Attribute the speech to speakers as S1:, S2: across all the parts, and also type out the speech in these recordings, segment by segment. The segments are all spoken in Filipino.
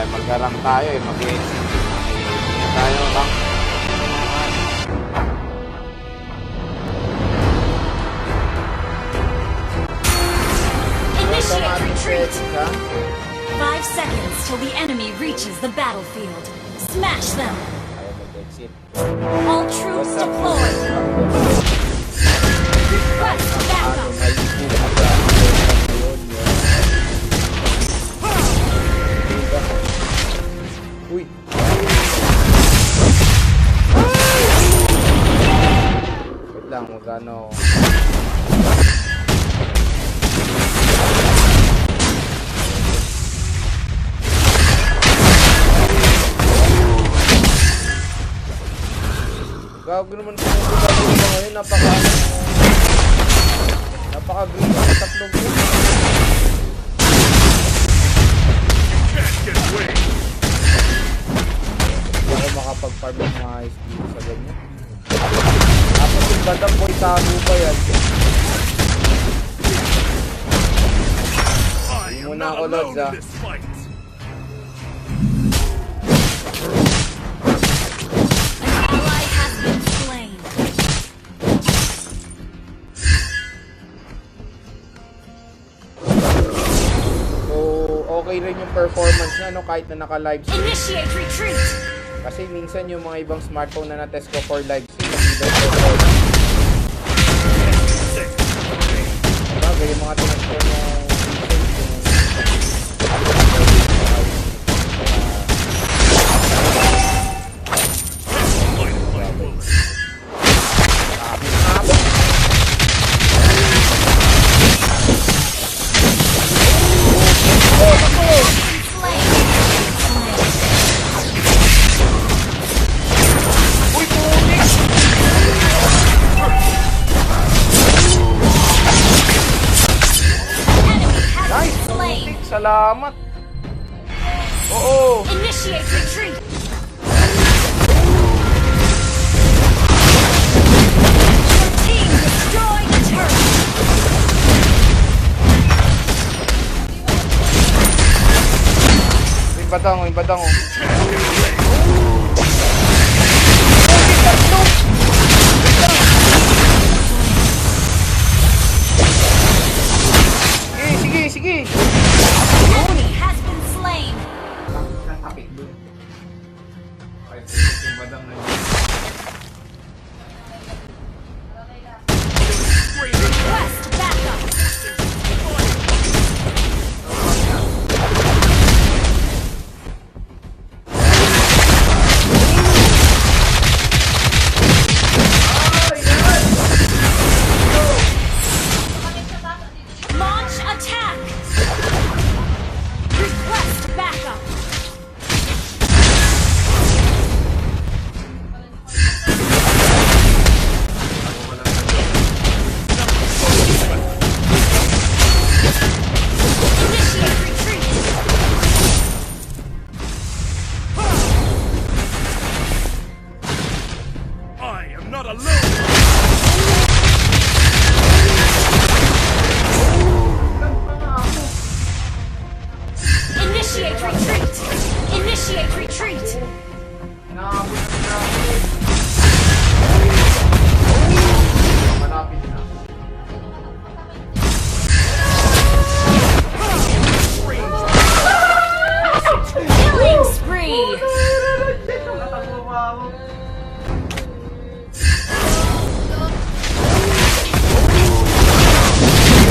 S1: Magkarang tayo eh, mag-exit. Tayo lang.
S2: Initiate retreat! 5 seconds till the enemy reaches the battlefield. Smash them! All troops deployed! Request backup!
S1: Uy! Wait lang, magkano. Gago naman kung gagawin mo ngayon, napaka-green ang tatlong ko. Hindi ako makapag-farm ng mga ayos dito sa ganyan. Tapos yung bandang boy, tago pa yan. Hindi muna ako, Lods, ha. Okay rin yung performance niya, no, kahit na naka-live stream.
S2: Initiate retreat!
S1: Kasi minsan yung mga ibang smartphone na na-test ko for live stream, hindi performance. Bagay yung mga tinest ko ng Salamat. Oo.
S2: Initiate retreat. Your team destroyed the turret.
S1: May batang. Sige.
S2: Enemy has been slain. Request backup. Launch attack. Request backup. Initiate retreat.
S3: I am not alone!
S2: Initiate retreat. Initiate retreat.
S1: Malapit na.
S2: Killing spree.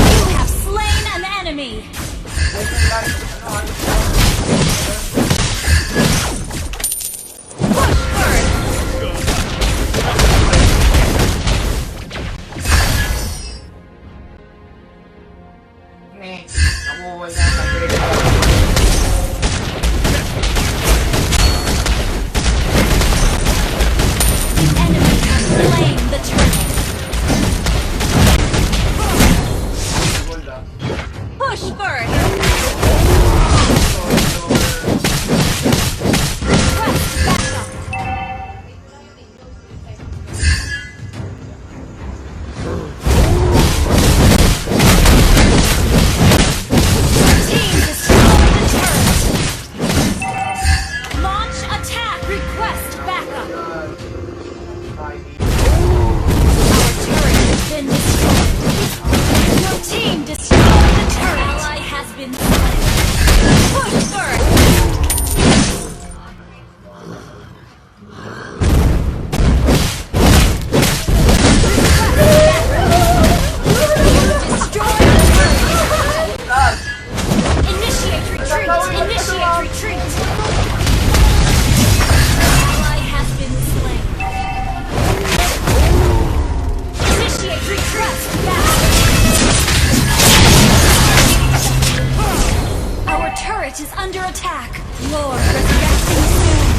S2: You have slain an enemy. Push first. Retreat! Ally has been slain. Initiate retreat! Our turret is under attack. Lord, resurrecting soon.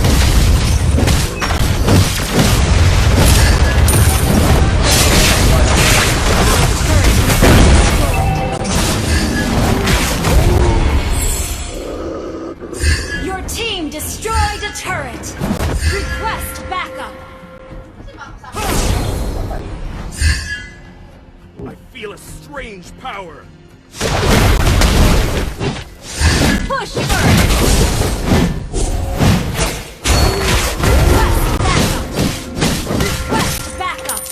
S2: Your team destroyed a turret. Request backup.
S3: I feel a strange power.
S2: Push first. Request backup.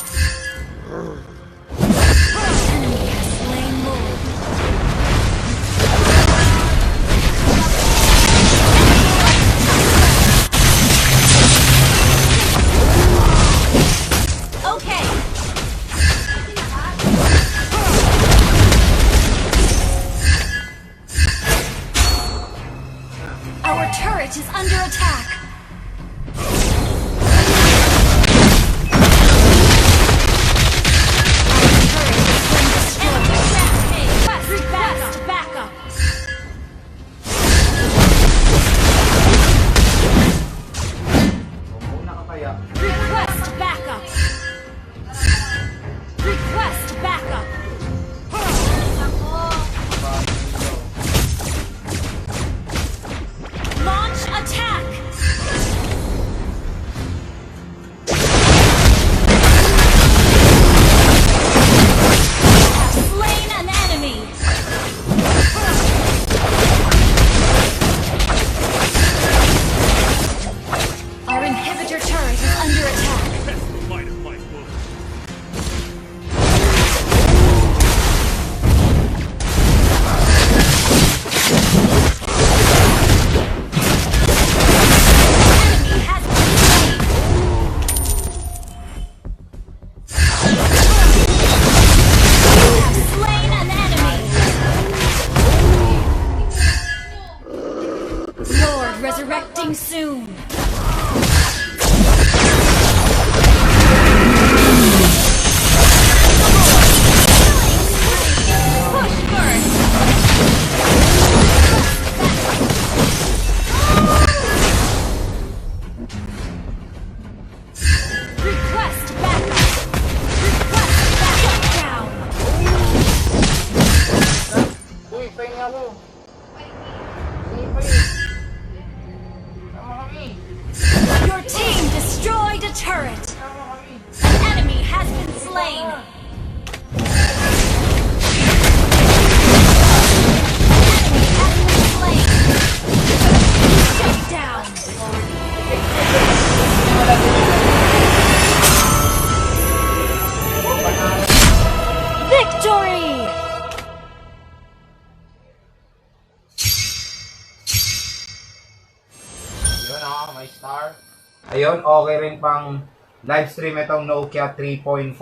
S2: Enemy has slain Lord. Okay. Our turret is under attack. Request backup.
S1: Muna ka kaya.
S2: Request backup. Request backup. Launch attack. Have slain an enemy. Our inhibitor turret is under attack.
S3: Test the might of my bow.
S2: Enemy has been slain. You have slain an enemy. Lord resurrecting soon. Push first. Request backup. Request backup down.
S1: Uy, pahinga ako. Sige, pahinga. Tama kami.
S2: Your team destroyed a turret.
S1: Tama kami.
S2: An enemy has been slain. Enemy has been slain. Shut down. Victory!
S1: Yun may star. Ayun, okay rin pang live stream itong Nokia 3.4.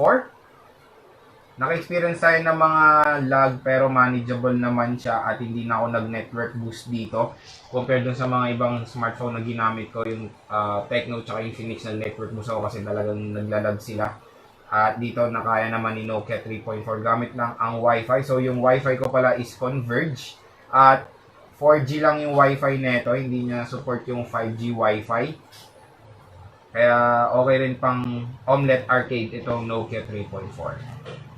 S1: Naka-experience tayo ng mga lag pero manageable naman siya at hindi na ako nag-network boost dito. Compared dun sa mga ibang smartphone na ginamit ko, yung Tecno tsaka yung Phoenix na network boost ako kasi talagang naglalag sila. At dito nakaya naman ni Nokia 3.4 gamit lang ang Wi-Fi. So yung Wi-Fi ko pala is Converge at 4G lang yung Wi-Fi neto, hindi niya support yung 5G Wi-Fi. Kaya okay rin pang Omlet Arcade itong Nokia 3.4.